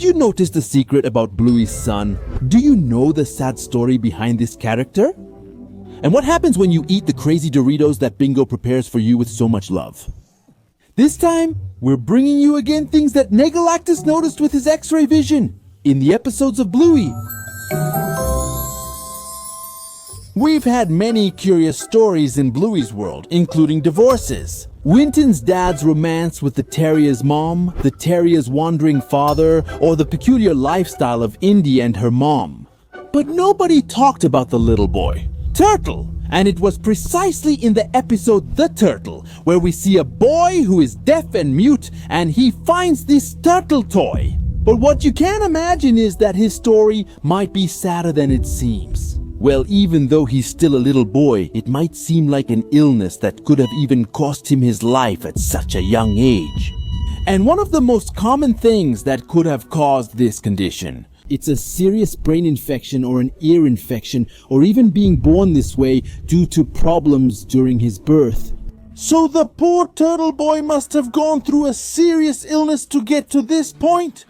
did you notice the secret about Bluey's son? Do you know the sad story behind this character? And what happens when you eat the crazy Doritos that Bingo prepares for you with so much love? This time, we're bringing you again things that Negalactus noticed with his X-ray vision in the episodes of Bluey. We've had many curious stories in Bluey's world, including divorces, Winton's dad's romance with the terrier's mom, the terrier's wandering father, or the peculiar lifestyle of Indy and her mom. But nobody talked about the little boy, Turtle, and it was precisely in the episode The Turtle where we see a boy who is deaf and mute and he finds this turtle toy. But what you can't imagine is that his story might be sadder than it seems. Well, even though he's still a little boy, it might seem like an illness that could have even cost him his life at such a young age. And one of the most common things that could have caused this condition, it's a serious brain infection or an ear infection, or even being born this way due to problems during his birth. So the poor turtle boy must have gone through a serious illness to get to this point.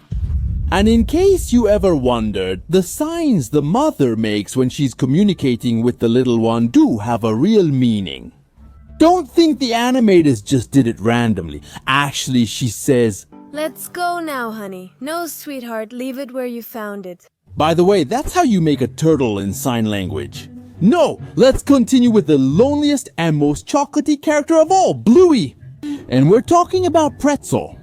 And in case you ever wondered, the signs the mother makes when she's communicating with the little one do have a real meaning. Don't think the animators just did it randomly. Actually, she says, "Let's go now, honey. No, sweetheart, leave it where you found it." By the way, that's how you make a turtle in sign language. No, let's continue with the loneliest and most chocolatey character of all, Bluey. And we're talking about Pretzel.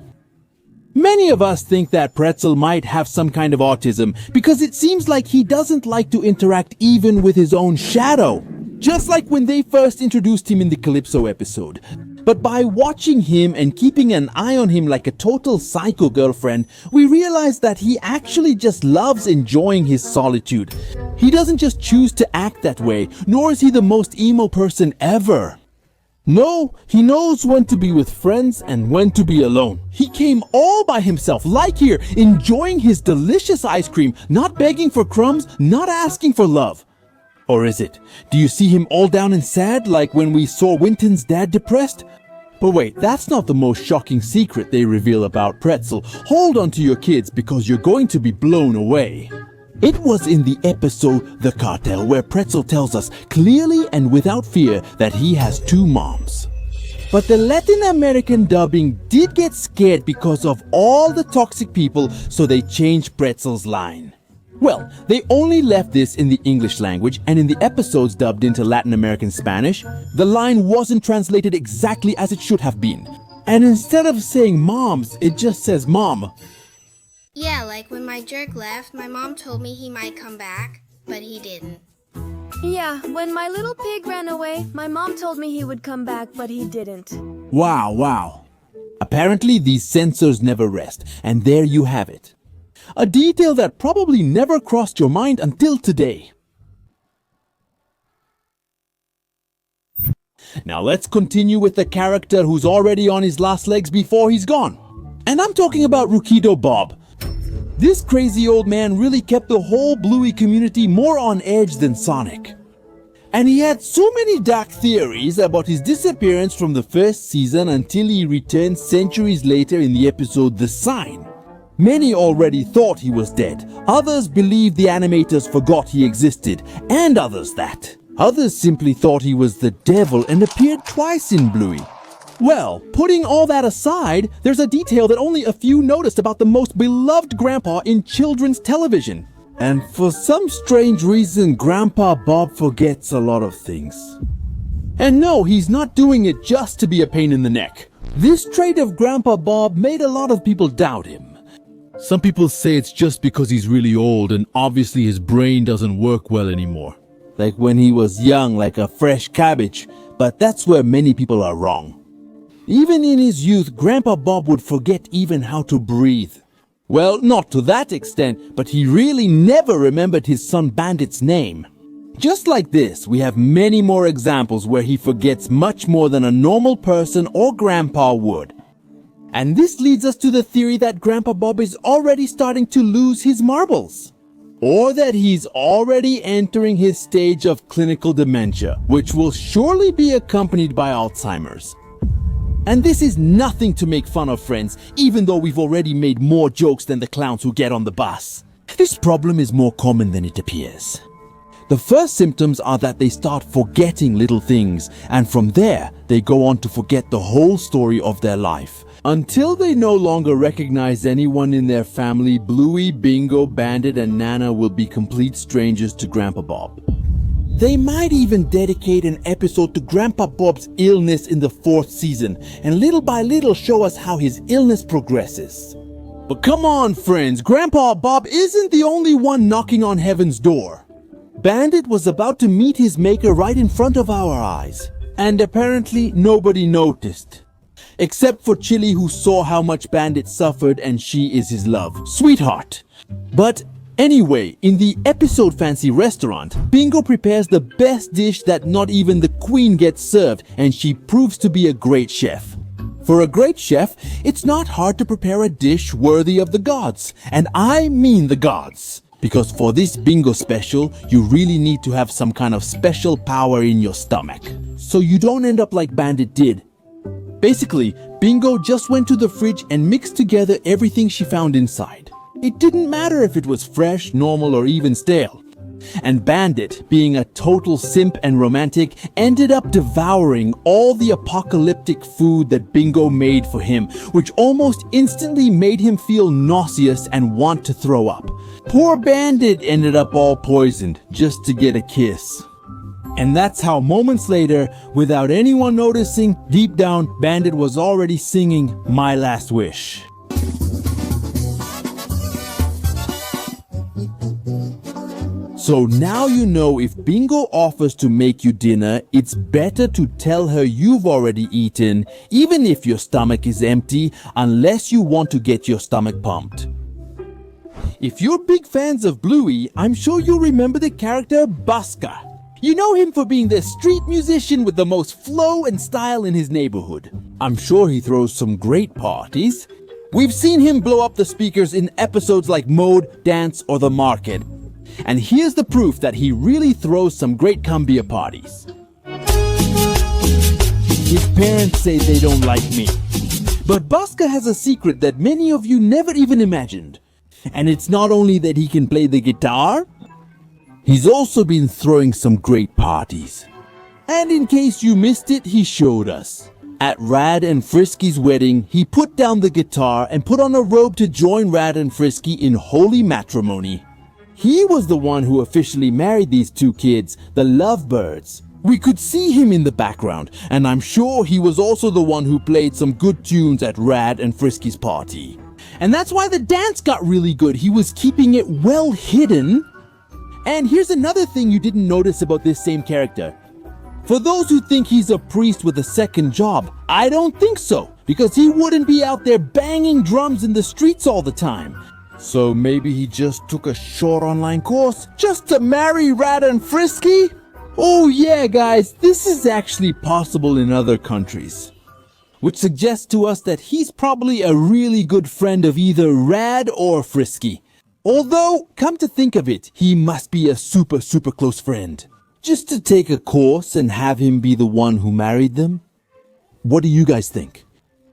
Many of us think that Pretzel might have some kind of autism because it seems like he doesn't like to interact even with his own shadow. Just like when they first introduced him in the Calypso episode. But by watching him and keeping an eye on him like a total psycho girlfriend, we realize that he actually just loves enjoying his solitude. He doesn't just choose to act that way, nor is he the most emo person ever. No, he knows when to be with friends and when to be alone. He came all by himself, like here, enjoying his delicious ice cream, not begging for crumbs, not asking for love. Or is it? Do you see him all down and sad, like when we saw Winton's dad depressed? But wait, that's not the most shocking secret they reveal about Pretzel. Hold on to your kids because you're going to be blown away. It was in the episode The Cartel where Pretzel tells us clearly and without fear that he has two moms. But the Latin American dubbing did get scared because of all the toxic people, so they changed Pretzel's line. Well, they only left this in the English language, and in the episodes dubbed into Latin American Spanish, the line wasn't translated exactly as it should have been. And instead of saying moms, it just says mom. Yeah, like when my jerk left, my mom told me he might come back, but he didn't. Yeah, when my little pig ran away, my mom told me he would come back, but he didn't. Wow. Apparently these censors never rest, and there you have it. A detail that probably never crossed your mind until today. Now let's continue with the character who's already on his last legs before he's gone. And I'm talking about Rukido Bob. This crazy old man really kept the whole Bluey community more on edge than Sonic. And he had so many dark theories about his disappearance from the first season until he returned centuries later in the episode The Sign. Many already thought he was dead. Others believed the animators forgot he existed, and others that. Others simply thought he was the devil and appeared twice in Bluey. Well, putting all that aside, there's a detail that only a few noticed about the most beloved grandpa in children's television. And for some strange reason, Grandpa Bob forgets a lot of things. And no, he's not doing it just to be a pain in the neck. This trait of Grandpa Bob made a lot of people doubt him. Some people say it's just because he's really old and obviously his brain doesn't work well anymore. Like when he was young, like a fresh cabbage. But that's where many people are wrong. Even in his youth, Grandpa Bob would forget even how to breathe. Well, not to that extent, but he really never remembered his son Bandit's name. Just like this, we have many more examples where he forgets much more than a normal person or Grandpa would. And this leads us to the theory that Grandpa Bob is already starting to lose his marbles. Or that he's already entering his stage of clinical dementia, which will surely be accompanied by Alzheimer's. And this is nothing to make fun of, friends, even though we've already made more jokes than the clowns who get on the bus. This problem is more common than it appears. The first symptoms are that they start forgetting little things, and from there, they go on to forget the whole story of their life. Until they no longer recognize anyone in their family, Bluey, Bingo, Bandit, and Nana will be complete strangers to Grandpa Bob. They might even dedicate an episode to Grandpa Bob's illness in the 4th season, and little by little show us how his illness progresses. But come on, friends, Grandpa Bob isn't the only one knocking on heaven's door. Bandit was about to meet his maker right in front of our eyes, and apparently nobody noticed. Except for Chili, who saw how much Bandit suffered, and she is his love sweetheart. But anyway, in the episode Fancy Restaurant, Bingo prepares the best dish that not even the queen gets served, and she proves to be a great chef. For a great chef, it's not hard to prepare a dish worthy of the gods, and I mean the gods. Because for this Bingo special, you really need to have some kind of special power in your stomach, so you don't end up like Bandit did. Basically, Bingo just went to the fridge and mixed together everything she found inside. It didn't matter if it was fresh, normal, or even stale. And Bandit, being a total simp and romantic, ended up devouring all the apocalyptic food that Bingo made for him, which almost instantly made him feel nauseous and want to throw up. Poor Bandit ended up all poisoned just to get a kiss. And that's how moments later, without anyone noticing, deep down, Bandit was already singing My Last Wish. So now you know if Bingo offers to make you dinner, it's better to tell her you've already eaten, even if your stomach is empty, unless you want to get your stomach pumped. If you're big fans of Bluey, I'm sure you'll remember the character Busker. You know him for being the street musician with the most flow and style in his neighborhood. I'm sure he throws some great parties. We've seen him blow up the speakers in episodes like Mode, Dance, or The Market. And here's the proof that he really throws some great cumbia parties. His parents say they don't like me. But Busker has a secret that many of you never even imagined. And it's not only that he can play the guitar, he's also been throwing some great parties. And in case you missed it, he showed us. At Rad and Frisky's wedding, he put down the guitar and put on a robe to join Rad and Frisky in holy matrimony. He was the one who officially married these two kids, the Lovebirds. We could see him in the background, and I'm sure he was also the one who played some good tunes at Rad and Frisky's party. And that's why the dance got really good. He was keeping it well hidden. And here's another thing you didn't notice about this same character. For those who think he's a priest with a second job, I don't think so, because he wouldn't be out there banging drums in the streets all the time. So maybe he just took a short online course just to marry Rad and Frisky? Oh yeah, guys, this is actually possible in other countries. Which suggests to us that he's probably a really good friend of either Rad or Frisky. Although, come to think of it, he must be a super close friend. Just to take a course and have him be the one who married them? What do you guys think?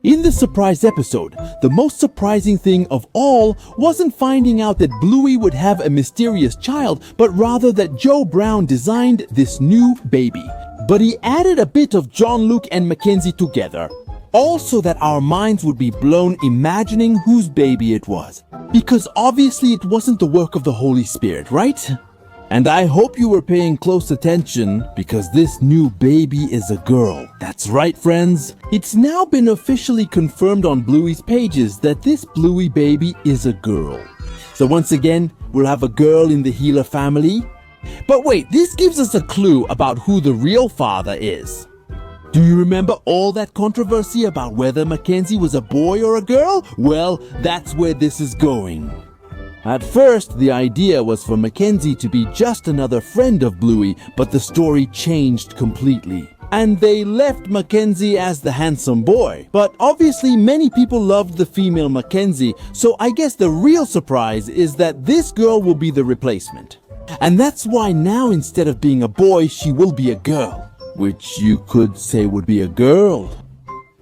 In the surprise episode, the most surprising thing of all wasn't finding out that Bluey would have a mysterious child, but rather that Joe Brown designed this new baby. But he added a bit of John Luke and Mackenzie together. Also that our minds would be blown imagining whose baby it was. Because obviously it wasn't the work of the Holy Spirit, right? And I hope you were paying close attention, because this new baby is a girl. That's right, friends. It's now been officially confirmed on Bluey's pages that this Bluey baby is a girl. So once again, we'll have a girl in the Healer family. But wait, this gives us a clue about who the real father is. Do you remember all that controversy about whether Mackenzie was a boy or a girl? Well, that's where this is going. At first, the idea was for Mackenzie to be just another friend of Bluey, but the story changed completely. And they left Mackenzie as the handsome boy. But obviously many people loved the female Mackenzie, so I guess the real surprise is that this girl will be the replacement. And that's why now instead of being a boy, she will be a girl. Which you could say would be a girl.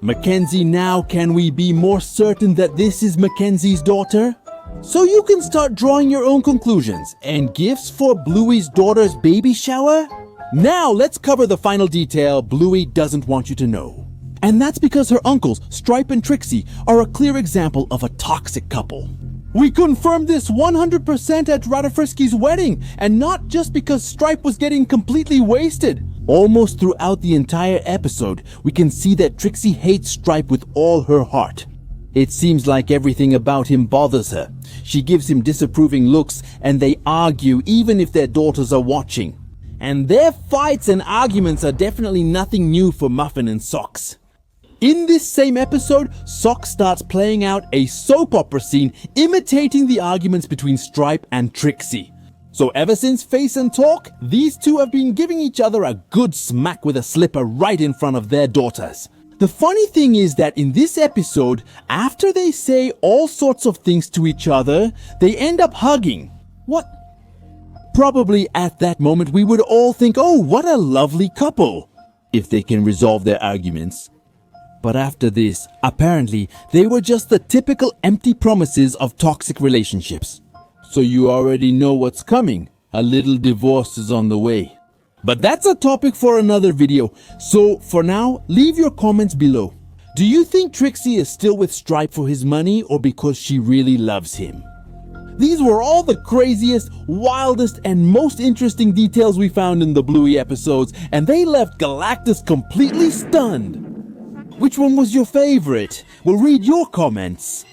Mackenzie, now can we be more certain that this is Mackenzie's daughter? So you can start drawing your own conclusions and gifts for Bluey's daughter's baby shower? Now let's cover the final detail Bluey doesn't want you to know. And that's because her uncles, Stripe and Trixie, are a clear example of a toxic couple. We confirmed this 100% at Radafrisky's wedding, and not just because Stripe was getting completely wasted. Almost throughout the entire episode, we can see that Trixie hates Stripe with all her heart. It seems like everything about him bothers her. She gives him disapproving looks, and they argue even if their daughters are watching. And their fights and arguments are definitely nothing new for Muffin and Socks. In this same episode, Socks starts playing out a soap opera scene imitating the arguments between Stripe and Trixie. So ever since Face and Talk, these two have been giving each other a good smack with a slipper right in front of their daughters. The funny thing is that in this episode, after they say all sorts of things to each other, they end up hugging. What? Probably at that moment we would all think, oh, what a lovely couple, if they can resolve their arguments. But after this, apparently, they were just the typical empty promises of toxic relationships. So you already know what's coming. A little divorce is on the way. But that's a topic for another video. So for now, leave your comments below. Do you think Trixie is still with Stripe for his money or because she really loves him? These were all the craziest, wildest, and most interesting details we found in the Bluey episodes, and they left Galactus completely stunned. Which one was your favorite? We'll read your comments.